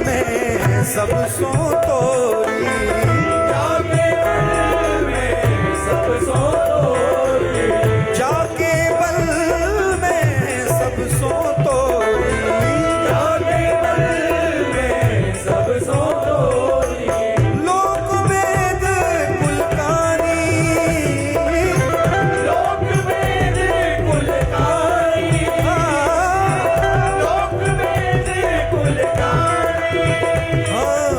में सब सो तोरी, जाके बल में सब सो तोरी, जाके बल में सब सो तोरी, जाके बल में सब सो तोरी, लोक वेद कुलकारी, लोक वेद कुलकारी, लोक वेद कुलकारी। हाँ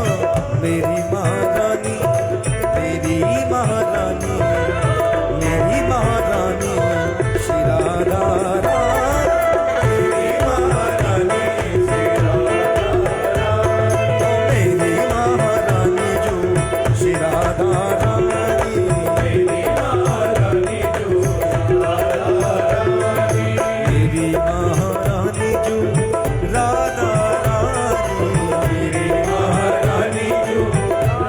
मेरी महारानी, मेरी महारानी, मेरी महारानी श्री राधा रानी, मेरी महारानी श्री राधा रानी, मेरी महारानी जो श्री राधा रानी, मेरी महारानी जो राधा रानी, मेरी महारानी जो राधा रानी, मेरी महारानी जो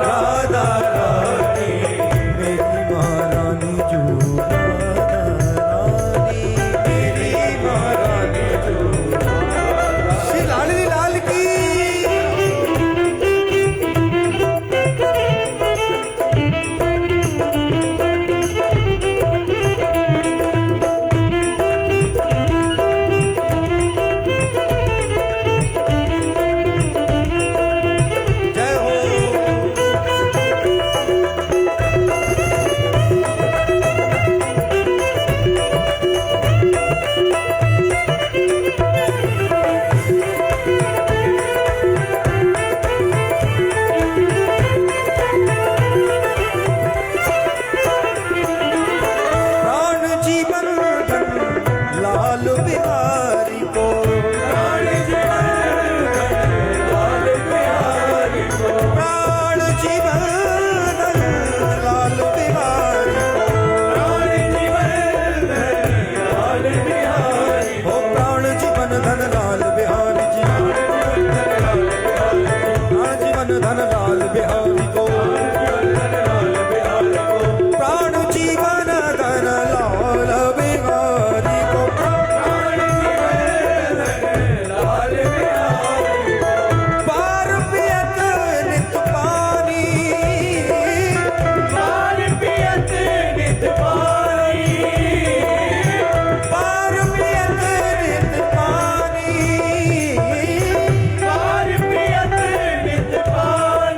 राधा रानी, मेरी महारानी जो राधा रानी, मेरी महारानी जो श्री लाडली लाल की। जय हो। प्राण जीवन धन लाल बिहारी को, प्राण जीवन लाल बिहारी को, प्राण जीवन धन लाल बिहारी को, प्राण जीवन लाल बिहारी हो प्राण जीवन धन लाल बिहारी जी, प्राण जीवन धन लाल बिहारी को, प्राण जीवन धन लाल बिहारी को, लाल बिहारी पार पियत नित पानी, पार पियत नित पानी, पार पियत नित पानी, पार पियत नित पानी,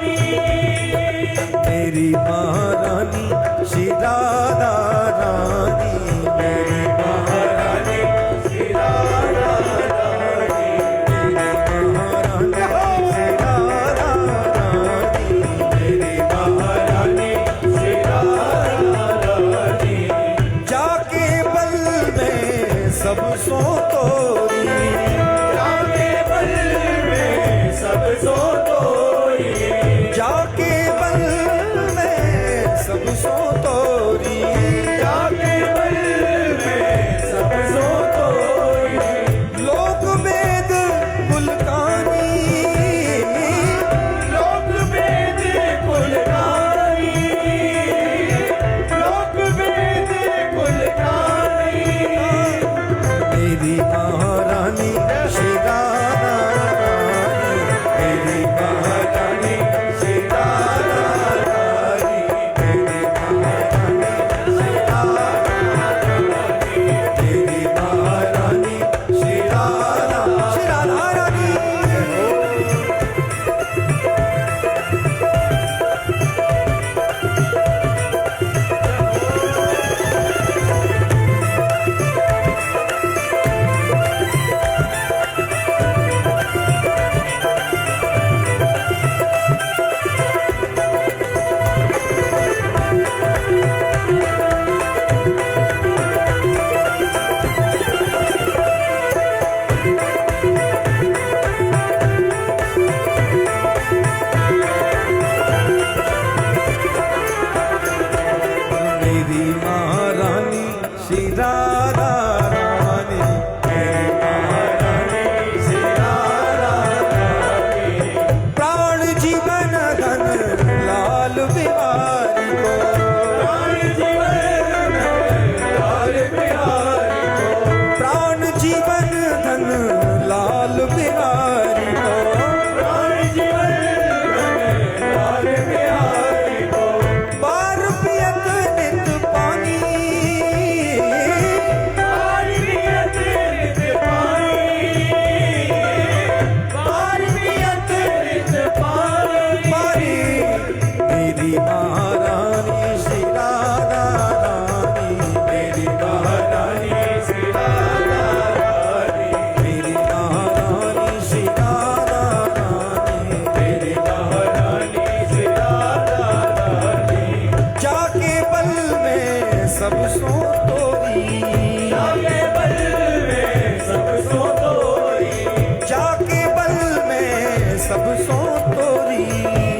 सब सो तोरी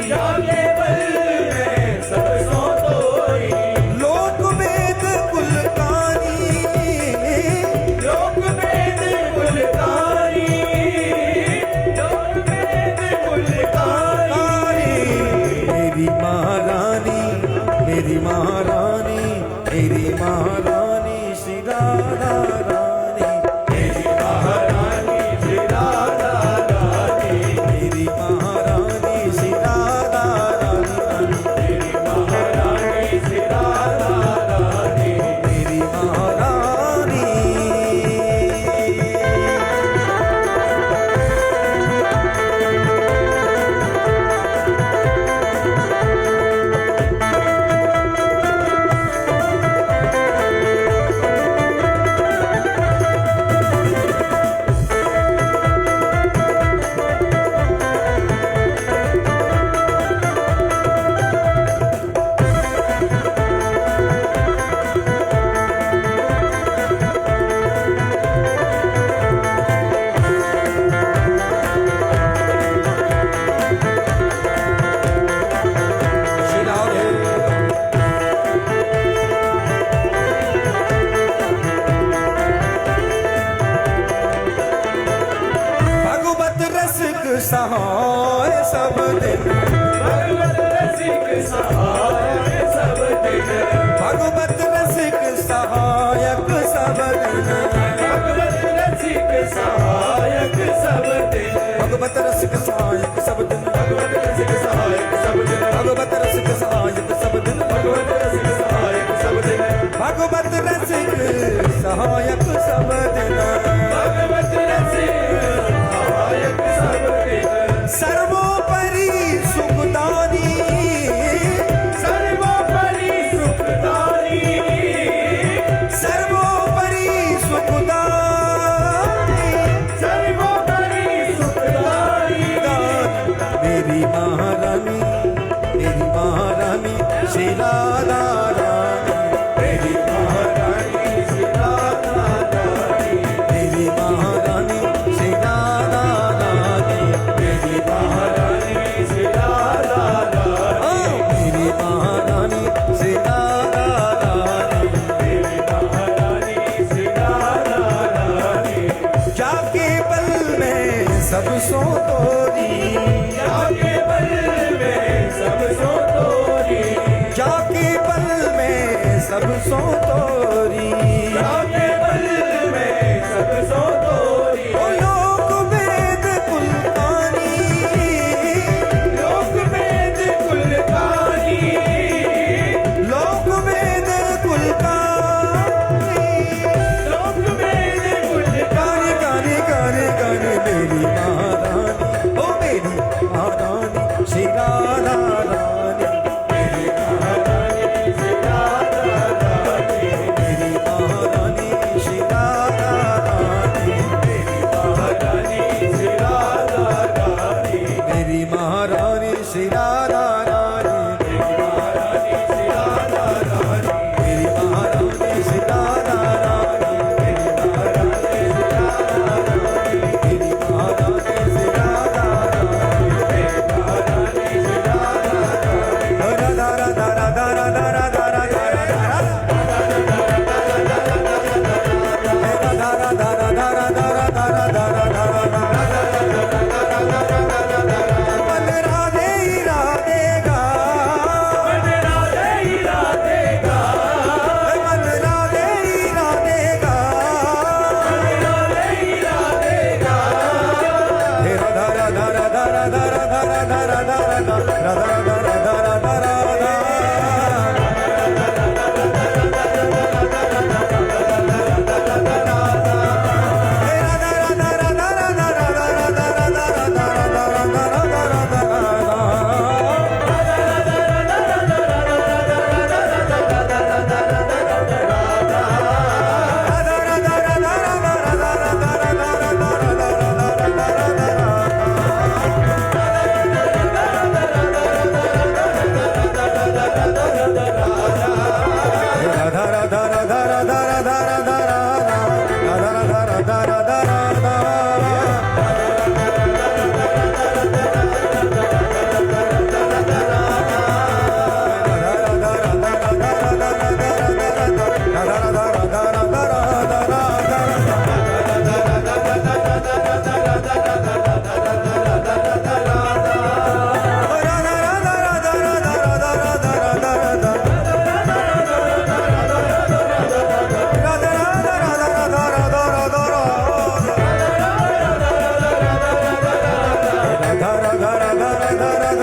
जाके बल में सब सो तोरी लोक वेद कुलकारी लोक वेद कुलकारी लोक वेद कुलकारी मेरी महारानी मेरी महारानी मेरी महारानी श्री राधा रानी मेरी महारानी श्री राधा रानी मेरी महारानी श्री राधा रानी मेरी महारानी श्री राधा रानी मेरी महारानी श्री राधे भगवत रसिक सहाय सब दिन भगवत रसिक सहाय सब दिन भगवत रसिक सहायक सब दिन भगवत रसिक सहायक सब दिन भगवत रसिक सहायक सब दिन भगवत रसिक सहायक सब दिन भगवत रसिक सहायक सब दिन भगवत रसिक सहायक सब दिन भगवत रसिक सहायक सब दिन भगवत रसिक सहायक सब दिन सर्वोपरि सुखदानी सर्वोपरि सुखदानी सर्वोपरि सुखदानी सर्वोपरि सुखदानी मेरी महारानी श्री राधा रानी मेरी महारानी श्री राधा रानी मेरी महारानी श्री राधा रानी मेरी महारानी श्री राधा रानी मेरी महारानी श्री राधा रानी मेरी महारानी श्री राधा रानी जाके पल में सब सो तोरी जाके बल में सब सो तोरी जाके पल में सब सो तोरी जाके बल में सब सो तोरी ओ लोक वेद कुलकारी लोक वेद कुलकारी लोक वेद कुलकारी लोक वेद कुलकारी गाने गाने गाने मेरी महारानी ओ मेरी महारानी श्री राधा रानी मेरी महारानी श्री राधा रानी मेरी महारानी श्री राधा रानी मेरी महारानी श्री राधा रानी मेरी महारानी श्री राधा रानी मेरी महारानी श्री राधा रानी मेरी महारानी श्री राधा रानी मेरी महारानी श्री राधा रानी मेरी महारानी श्री राधा रानी मेरी महारानी श्री राधा रानी राधा राधा राधा राधा राधा राधा मन राधे ही राधेगा मन राधे ही राधेगा मन राधे ही राधेगा राधे ही राधेगा हे राधा राधा राधा राधा राधा राधा राधा राधा राधा राधा राधा राधा हे राधा राधा राधा राधा राधा राधा राधा राधा राधा राधा राधा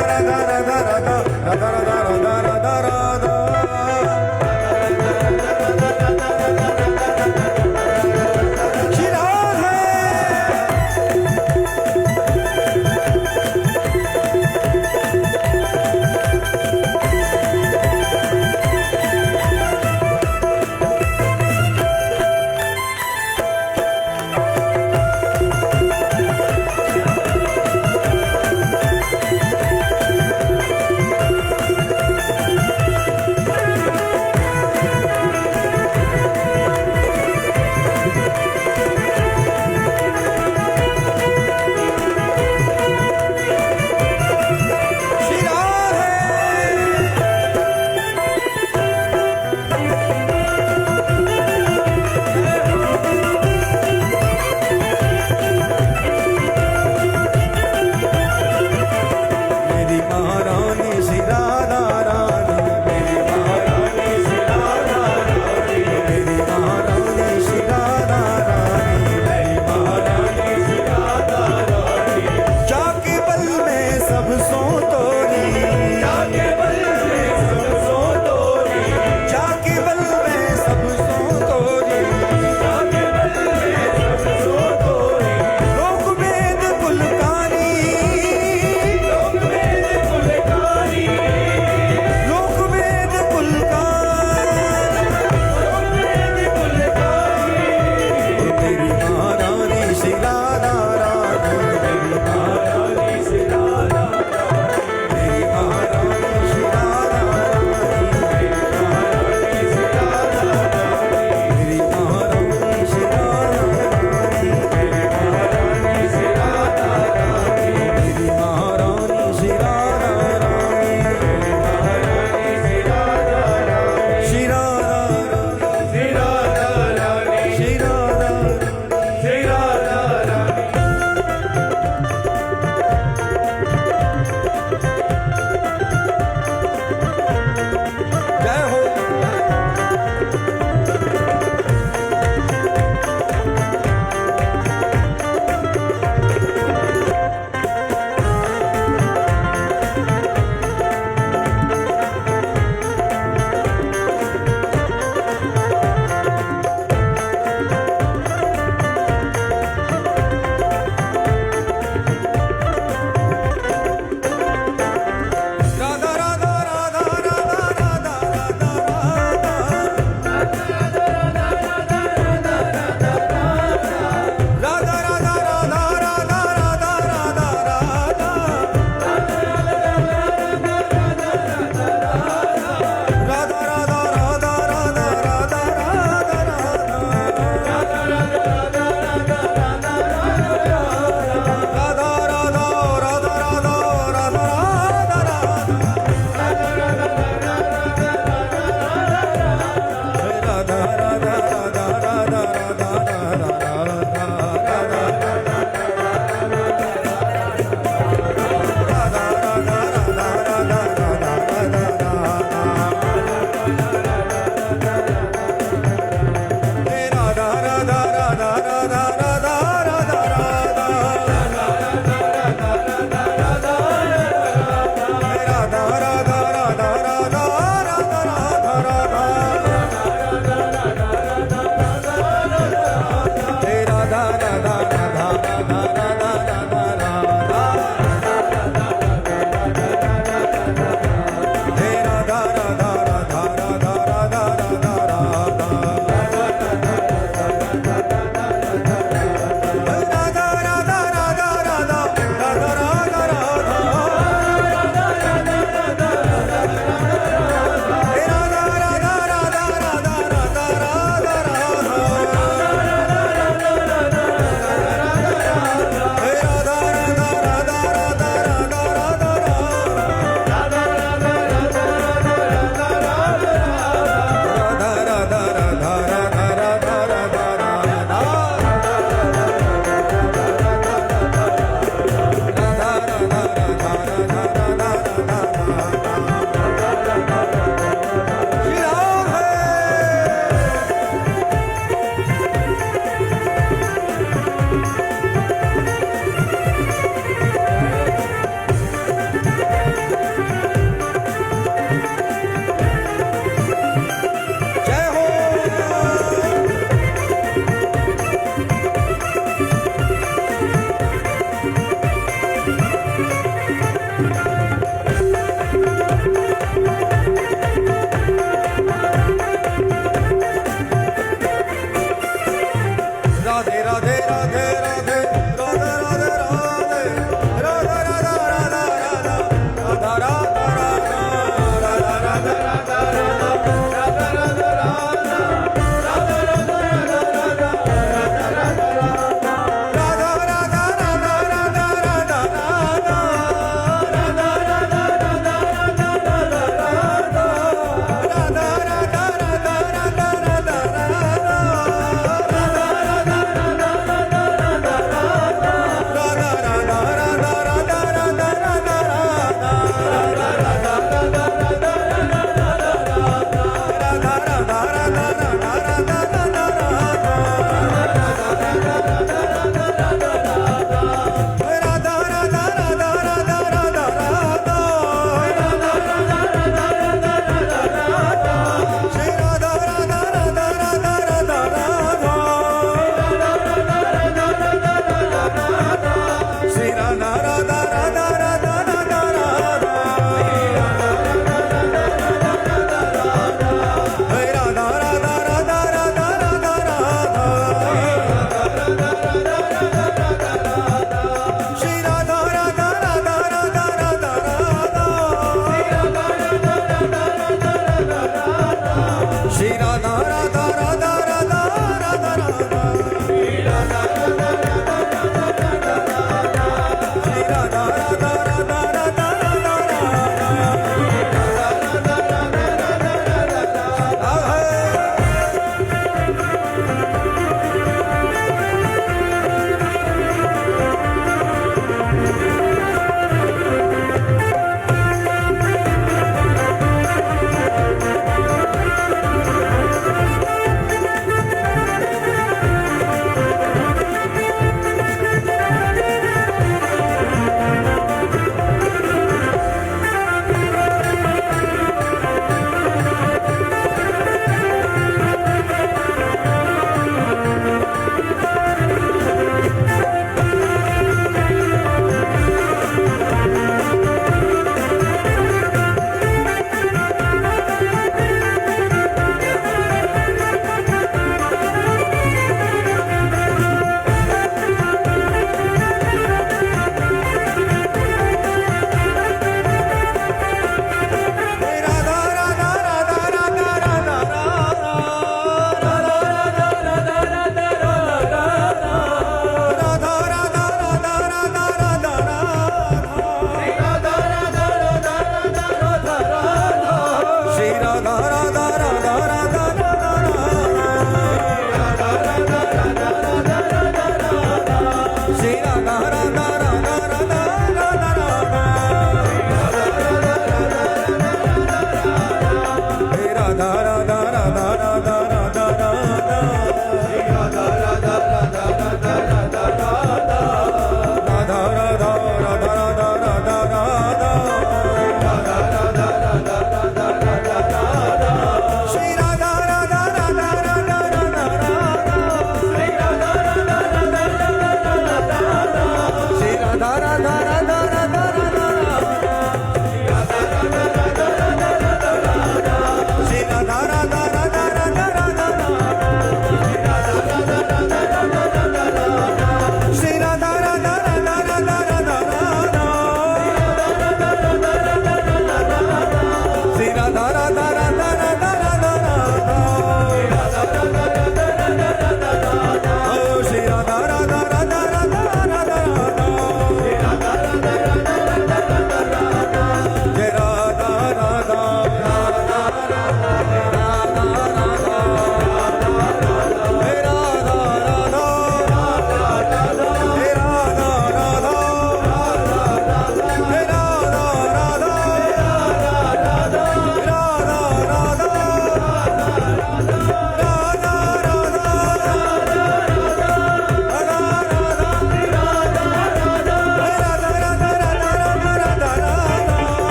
राधा राधा राधा राधा राधा राधा